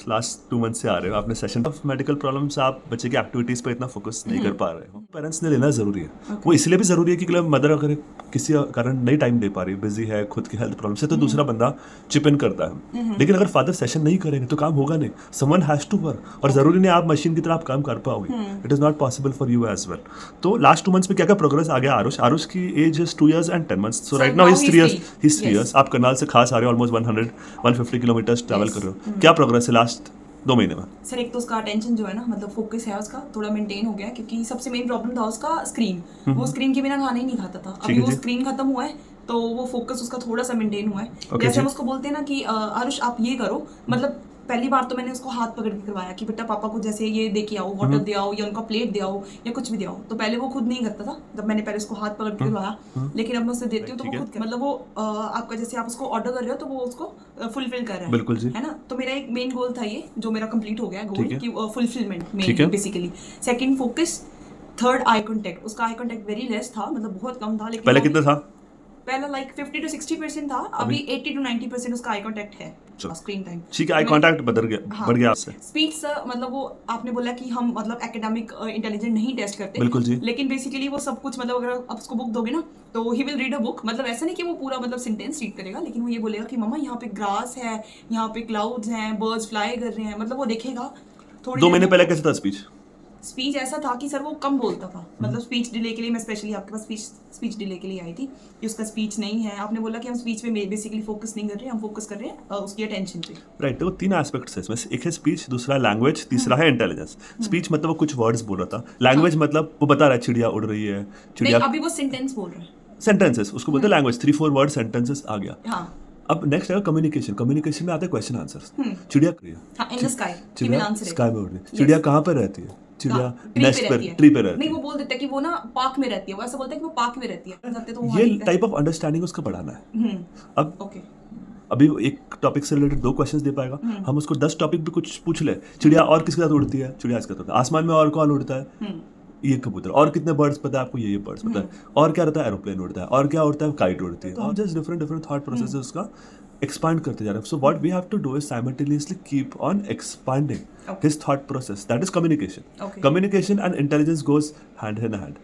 Last 2 month से आ रहे हो, आपने सेशन ऑफ मेडिकल प्रॉब्लम्स, आप बच्चे की एक्टिविटीज़ पे इतना फोकस नहीं कर पा रहे हो। पेरेंट्स ने लेना ज़रूरी है। वो इसलिए भी ज़रूरी है कि मदर अगर किसी कारण नहीं टाइम दे पा रही, बिजी है, खुद की हेल्थ प्रॉब्लम से, तो दूसरा बंदा चिप इन करता है। लेकिन अगर फादर सेशन नहीं करेंगे तो काम होगा नहीं। समवन हैज़ टू वर्क, और ज़रूरी नहीं आप मशीन की तरह आप काम कर पाओगे। It is not possible for you as well. तो लास्ट 2 मंथ्स में क्या क्या प्रोग्रेस आ गया आरुष की age is 2 years and 10 months, so right now he's 3 years, he's 3 years। आप करनाल से खास आ रहे हो, ऑलमोस्ट 150 किलोमीटर्स ट्रैवल कर रहे हो। क्या प्रोग्रेस है लास्ट 2 महीने में? सर एक तो उसका अटेंशन जो है ना, मतलब फोकस है उसका थोड़ा मेंटेन हो गया है, क्योंकि सबसे मेन प्रॉब्लम था उसका स्क्रीन। वो स्क्रीन के बिना खाना ही नहीं खाता था। अभी वो स्क्रीन खत्म हुआ है तो वो फोकस उसका थोड़ा सा मेंटेन हुआ है। जैसे हम उसको बोलते हैं ना कि आरुष आप ये करो, मतलब पहली बार तो मैंने उसको हाथ पकड़ के करवाया कि बेटा पापा को जैसे ये दे के आओ, वाटर दे आओ या उनका प्लेट दे आओ या कुछ भी दे आओ। तो पहले वो खुद नहीं करता था जब मैंने पहले उसको हाथ पकड़ के करवाया, लेकिन अब मैं उसे देती हूँ तो वो खुद मतलब वो आपका जैसे आप उसको ऑर्डर कर रहे हो तो वो उसको फुलफिल कर रहा है। बिल्कुल जी, है ना। तो मेरा एक मेन गोल था ये, जो मेरा कंप्लीट हो गया गोल कि fulfilment main basically. Second focus, third eye contact. उसका आई कांटेक्ट वेरी लेस था, मतलब बहुत कम था। लेकिन पहले कितना था? पहला लाइक 50 to 60% था, अभी 80 to 90% उसका आई कांटेक्ट है। स्क्रीन टाइम ठीक है, आई कांटेक्ट बढ़ गया आपसे। स्पीच मतलब वो आपने बोला कि हम मतलब एकेडमिक इंटेलिजेंस नहीं टेस्ट करते। बिल्कुल जी। लेकिन बेसिकली वो सब कुछ मतलब अगर आप उसको बुक दोगे ना तो he will read a book. मतलब ऐसा नहीं कि वो पूरा मतलब सेंटेंस रीड करेगा, लेकिन वो ये बोलेगा कि मम्मा यहाँ पे ग्रास है, यहाँ पे क्लाउड्स हैं, बर्ड्स फ्लाई कर रहे हैं। मतलब वो देखेगा। 2 महीने पहले कैसा था स्पीच? स्पीच ऐसा था कि सर वो कम बोलता था। मतलब स्पीच डिले के लिए मैं स्पेशली आपके पास स्पीच डिले के लिए आई थी कि उसका स्पीच नहीं है। आपने बोला कि हम स्पीच पे बेसिकली फोकस नहीं कर रहे, हम फोकस कर रहे हैं उसकी अटेंशन पे। राइट। तो 3 एस्पेक्ट्स है इसमें, एक है स्पीच, दूसरा लैंग्वेज, तीसरा है इंटेलिजेंस। स्पीच मतलब वो कुछ वर्ड्स बोल रहा था, लैंग्वेज मतलब वो बता रहा है चिड़िया उड़ रही है, चिड़िया। अभी वो सेंटेंस बोल रहा है, सेंटेंसेस उसको बोलते हैं लैंग्वेज। 3-4 वर्ड सेंटेंसेस आ गया। हाँ। अब नेक्स्ट है कम्युनिकेशन। कम्युनिकेशन में आते हैं क्वेश्चन आंसर्स। चिड़िया इन द स्काई, चिड़िया स्काई में उड़ रही है। चिड़िया कहाँ पर रहती है? चिड़िया नेस्ट पर, ट्री पे रहती है। नहीं, वो बोल देता है कि वो ना पार्क में रहती है। वो ऐसा बोलता है कि वो पार्क में रहती है। तो ये टाइप ऑफ अंडरस्टैंडिंग उसका बढ़ाना है। अब अभी एक टॉपिक से रिलेटेड 2 क्वेश्चंस दे पाएगा, हम उसको 10 टॉपिक भी कुछ पूछ ले। चिड़िया और किसके साथ उड़ती है? चिड़िया इसके साथ। आसमान में और कौन उड़ता है? ये कबूतर। और कितने बर्ड्स पता है आपको? ये बर्ड्स पता है। और क्या रहता है? एरोप्लेन उड़ता है। और क्या उड़ता है? काइट उड़ती है। और जस्ट डिफरेंट थॉट प्रोसेसेस उसका एक्सपांड करते जा रहे हैं। So what we have to do is simultaneously keep on expanding his thought process. That is communication. Communication and intelligence goes hand in hand.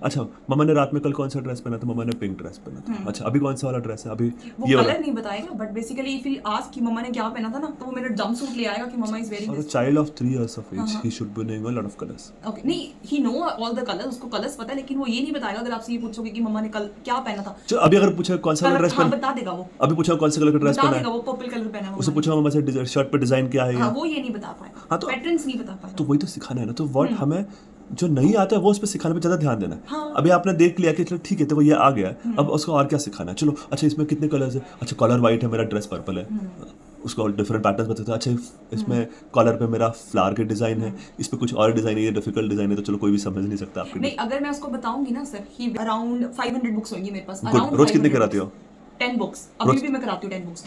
अच्छा, मम्मा ने रात में कल कौन सा ड्रेस पहना था? मम्मा ने पिंक ड्रेस पहना था। अच्छा, अभी कौन सा वाला ड्रेस है? अभी वो ये वाला। कलर नहीं बताएगा, but basically if he ask कि मम्मा ने क्या पहना था ना, तो वो मेरा जंपसूट ले आएगा कि मम्मा इज वेयरिंग दिस। और child of 3 years of age, he should be knowing a lot of colors. Okay, नहीं, ही नो ऑल द कलर्स, उसको कलर्स पता है, लेकिन वो ये नहीं बताएगा अगर आपसे ये पूछोगे कि मम्मा ने कल क्या पहना था। चलो, अभी अगर पूछा कौन सा ड्रेस पहना, बता देगा वो। अभी पूछा कौन सा कलर का ड्रेस पहना है, वो पर्पल कलर पहना है। उसे पूछा मम्मा से शर्ट पे डिजाइन क्या है, वो ये नहीं बता पाएगा। हाँ, तो पैटर्न्स नहीं बता पाएगा। तो वही तो सिखाना है ना। तो व्हाट हमें जो नहीं आता है वो उस पर सिखाने पे ज़्यादा ध्यान देना है। हाँ। अभी आपने देख लिया कि चलो ठीक है, तो वो ये आ गया, अब उसको और क्या सिखाना है? चलो, अच्छा इसमें कितने कलर्स है? अच्छा, कलर वाइट है, मेरा ड्रेस पर्पल है। उसको डिफरेंट पैटर्न्स बताते हैं। अच्छा, इसमें कॉलर पे मेरा फ्लावर के डिजाइन है, इस पे कुछ और डिजाइन है, ये डिफिकल्ट डिजाइन है, तो चलो कोई भी समझ नहीं सकता आपके। नहीं, अगर मैं उसको बताऊंगी ना सर, ही अराउंड 500 बुक्स होंगी मेरे पास। रोज कितने कराती हो? 10 बुक्स। अभी भी मैं कराती हूँ 10 बुक्स।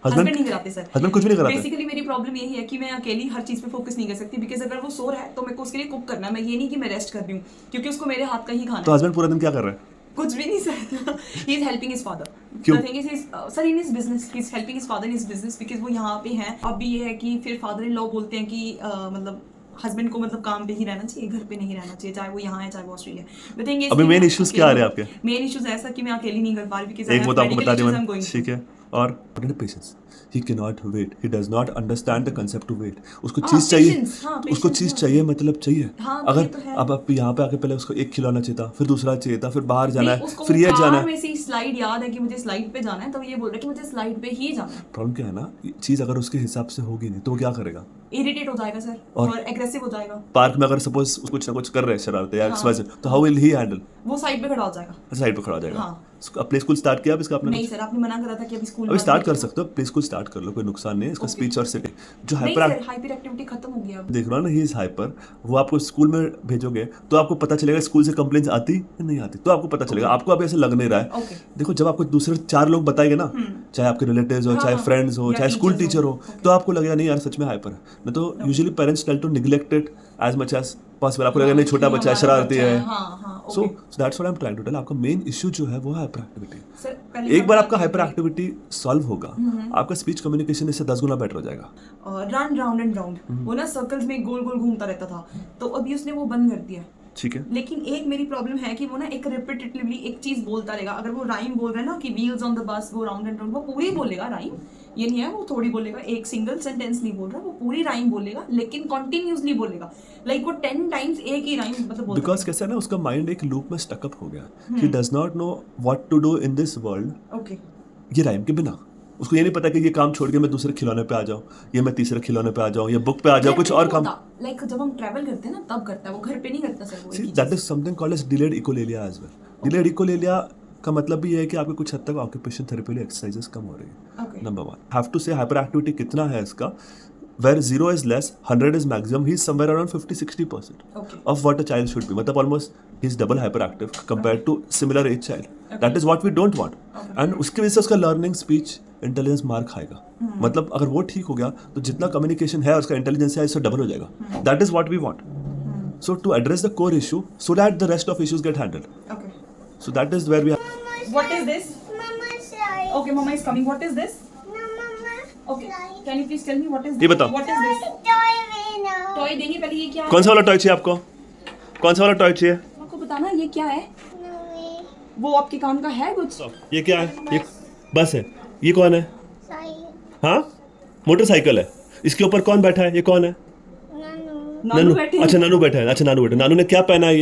हस्बैंड नहीं कराते सर। हस्बैंड कुछ भी नहीं कराते। बेसिकली मेरी प्रॉब्लम यही है कि मैं अकेली हर चीज पे फोकस नहीं कर सकती, बिकॉज अगर वो सो रहा है तो मेरे को उसके लिए कुक करना है। मैं ये नहीं कि मैं रेस्ट कर रही हूँ, क्योंकि उसको मेरे हाथ का ही खाना है। तो हस्बैंड पूरा दिन क्या कर रहा है? कुछ भी नहीं sir. He is helping his father. क्यों? The thing is sir, in his business, he is helping his father in his business, because वो यहाँ पे हैं। अब ये है कि फिर फादर इन लॉ बोलते हैं कि मतलब हस्बैंड को मतलब काम पे ही रहना चाहिए, घर पे नहीं रहना चाहिए, चाहे वो यहाँ है चाहे वो ऑस्ट्रेलिया। द थिंग इज, अभी मेन इश्यूज क्या आ रहे हैं आपके? मेन इश्यूज ऐसा कि मैं अकेली नहीं कर पा रही, बिकॉज एक वो तो आपको बता दें, ठीक है। और patience, he cannot wait, he does not understand the concept to wait. उसको चीज चाहिए, उसको चीज चाहिए, मतलब चाहिए। अगर अब आप यहाँ पे आके पहले उसको एक खिलौना चाहिए था, फिर दूसरा चाहिए था, फिर बाहर जाना है, फिर ये जाना है। वैसे ही स्लाइड याद है कि मुझे स्लाइड पे जाना है, तो ये बोल रहा है कि मुझे स्लाइड पे ही जाना है। प्रॉब्लम क्या है ना, चीज अगर उसके हिसाब से होगी नहीं तो वो क्या करेगा? इरिटेट हो जाएगा सर, और एग्रेसिव हो जाएगा। पार्क में अगर सपोज कुछ ना कुछ कर रहे हैं शरारतें या एक्सवाइज, तो हाउ विल ही हैंडल? वो साइड पे खड़ा हो जाएगा। साइड पे खड़ा हो जाएगा। हाँ। प्ले स्कूल स्टार्ट किया अब इसका आपने? नहीं सर, आपने मना करा था कि अभी स्कूल अभी स्टार्ट कर सकते हो, प्ले स्कूल स्टार्ट कर लो, कोई नुकसान नहीं है इसका। स्पीच और सिटिंग जो हाइपर एक्टिविटी खत्म हो गया। देख रहा हो ना, ही इज हाइपर। वो आपको स्कूल में भेजोगे तो आपको पता चलेगा स्कूल से कंप्लेंट्स आती है नहीं आती, तो आपको पता चलेगा। आपको अभी ऐसे लग नहीं रहा है। देखो, जब आपको दूसरे 4 लोग बताएंगे ना, चाहे आपके रिलेटिव्स हो, चाहे फ्रेंड्स हो, चाहे स्कूल टीचर हो, तो आपको लगेगा नहीं यार सच में हाइपर है। नहीं तो usually parents tell to neglect it as much as possible. आपको लगेगा नहीं छोटा कि बच्चा है, हमारा शरारती बच्चा है, हाँ हाँ so okay that's what I am trying to tell. आपका मेन इशू जो है वो है हाइपर एक्टिविटी। सर पहले एक बार आपका हाइपर एक्टिविटी सॉल्व होगा, आपका स्पीच कम्युनिकेशन इससे 10 गुना बेटर हो जाएगा। रन राउंड एंड राउंड वो ना सर्कल्स में गोल गोल घूमता रहता था, तो अभी उसने वो बंद कर दिया। ठीक है, लेकिन एक मेरी प्रॉब्लम है कि वो ना एक रिपीटेटिवली एक चीज बोलता रहेगा। अगर वो राइम बोल रहा है ना कि wheels on the bus go round and round, वो पूरी बोलेगा राइम, ये नहीं है वो थोड़ी बोलेगा, एक सिंगल सेंटेंस नहीं बोल रहा, वो पूरी राइम बोलेगा लेकिन कंटिन्यूअसली बोलेगा। लाइक वो 10 टाइम्स एक ही राइम मतलब बोलता बिकॉज कैसा है ना, उसका माइंड एक लूप में स्टकअप हो गया। He does not know what to do in this world. Okay ये राइम के बिना उसको ये नहीं पता कि ये काम छोड़ के मैं दूसरे खिलौने पे आ जाऊँ, ये मैं तीसरे खिलौने पे आ जाऊँ, या बुक पे आ जाऊँ, कुछ और काम। लाइक जब हम ट्रैवल करते हैं ना तब करता है, वो घर पे नहीं करता सर वो। See, that is something called as delayed echolalia as well. Delayed echolalia का मतलब भी ये है कि आपके कुछ हद तक ऑक्यूपेशन थेरेपी वाली एक्सरसाइजेस कम हो रही है। Okay. नंबर 1 हैव टू से हाइपर एक्टिविटी कितना है इसका, where 0 is less 100 is maximum, he is somewhere around 50-60% Okay. of what a child should be. मतलब almost he is double hyperactive compared to similar age child. That is what we don't want. And उसकी वजह से उसका learning speech intelligence मार खाएगा। मतलब अगर वो ठीक हो गया तो जितना कम्युनिकेशन है उसका इंटेलिजेंस है इससे डबल हो जाएगा। That is what we want. So to address the core issue so that the rest of issues get handled. Okay. So that is where we are. What is this? Mama, sorry. Okay, mama is coming. What is this? No, Mama. Okay. Can you please tell me what is ये this? बताओ। What is this? Toy Reno. Toy देंगे पहले, ये क्या है? कौन सा वाला टॉय चाहिए आपको? कौन सा वाला टॉय चाहिए? आपको बताना ये क्या है? No, वो आपके काम का है कुछ? ये क्या है? ये बस है। ये कौन है? sorry. हाँ, मोटरसाइकिल है। इसके ऊपर कौन बैठा है? ये कौन है? Nanu. नानू बैठे हैं। अच्छा नानू बैठा है। अच्छा नानू बैठा है। नानू ने क्या पहना है?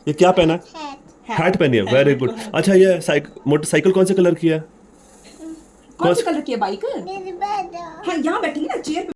ये क्या पहना है? Hat. हैट पहनी है। Very good. अच्छा ये मोटरसाइकिल कौन से कलर की है? कौन सी कलर की है बाइक? There's a bed. हाँ यहाँ बैठेंगे ना चेयर पे।